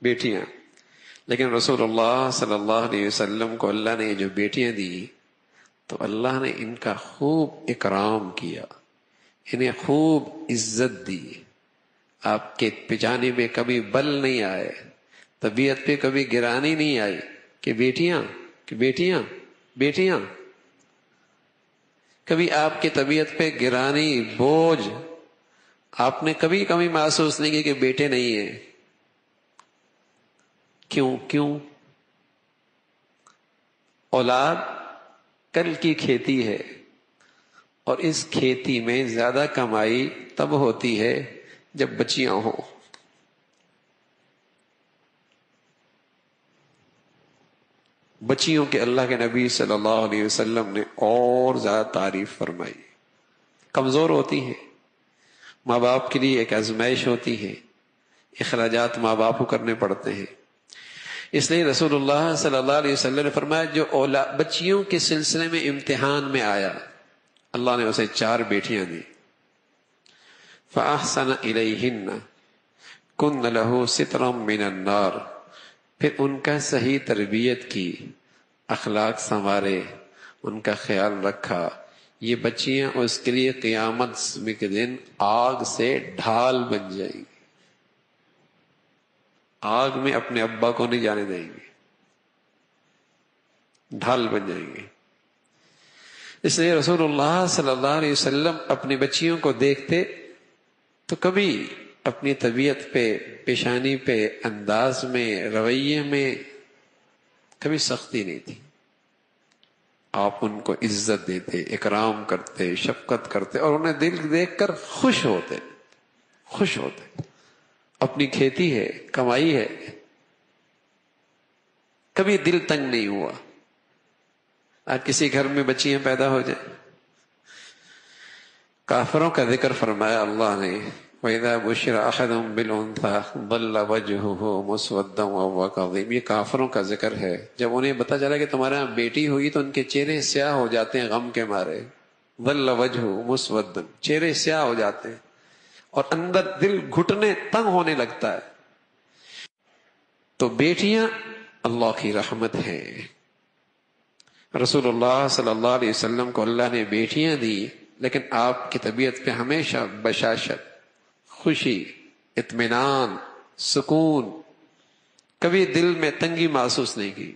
بیٹیاں. لیکن رسول اللہ صلی اللہ علیہ وسلم کو اللہ نے جو بیٹیاں دی تو اللہ نے ان کا خوب اکرام کیا، انہیں خوب عزت دی. آپ کے پچانے میں کبھی بل نہیں آئے، طبیعت پہ کبھی گرانی نہیں آئی کہ بیٹیاں کہ بیٹیاں بیٹیاں. کبھی آپ کی طبیعت پہ گرانی، بوجھ آپ نے کبھی کبھی محسوس نہیں کی کہ بیٹے نہیں ہیں. کیوں؟ اولاد کل کی کھیتی ہے، اور اس کھیتی میں زیادہ کمائی تب ہوتی ہے جب بچیاں ہوں. بچیوں کے اللہ کے نبی صلی اللہ علیہ وسلم نے اور زیادہ تعریف فرمائی. کمزور ہوتی ہیں، ماں باپ کے لیے ایک آزمائش ہوتی ہے، اخراجات ماں باپ کو کرنے پڑتے ہیں. اس لیے رسول اللہ صلی اللہ علیہ وسلم نے فرمایا جو بچیوں کے سلسلے میں امتحان میں آیا، اللہ نے اسے 4 بیٹیاں دی. فَأَحْسَنَ إِلَيْهِنَّ كُنَّ لَهُ سِتْرًا مِّنَ النَّارِ، پھر ان کا صحیح تربیت کی، اخلاق سنوارے، ان کا خیال رکھا. یہ بچیاں اس کے لیے قیامت کے دن آگ سے ڈھال بن جائیں گی. آگ میں اپنے ابا کو نہیں جانے دیں گے، ڈھال بن جائیں گے. اس لیے رسول اللہ صلی اللہ علیہ وسلم اپنی بچیوں کو دیکھتے تو کبھی اپنی طبیعت پہ، پیشانی پہ، انداز میں، رویے میں کبھی سختی نہیں تھی. آپ ان کو عزت دیتے، اکرام کرتے، شفقت کرتے، اور انہیں دل دیکھ کر خوش ہوتے. اپنی کھیتی ہے، کمائی ہے، کبھی دل تنگ نہیں ہوا. آج کسی گھر میں بچیاں پیدا ہو جائیں، کافروں کا ذکر فرمایا اللہ نے، وَإِذَا بُشِّرَ أَحَدٌ بِالْأُنثَىٰ ظَلَّ وَجْهُهُ مُسْوَدًّا وَهُوَ كَظِيمٌ. یہ کافروں کا ذکر ہے. جب انہیں پتہ چلا کہ تمہارے یہاں بیٹی ہوئی تو ان کے چہرے سیاہ ہو جاتے ہیں غم کے مارے. ظَلَّ وَجْهُهُ مُسْوَدًّا، چہرے سیاہ ہو جاتے ہیں اور اندر دل گھٹنے تنگ ہونے لگتا ہے. تو بیٹیاں اللہ کی رحمت ہیں. رسول اللہ صلی اللہ علیہ وسلم کو اللہ نے بیٹیاں دی، لیکن آپ کی طبیعت پہ ہمیشہ بشاشت، خوشی، اطمینان، سکون، کبھی دل میں تنگی محسوس نہیں کی.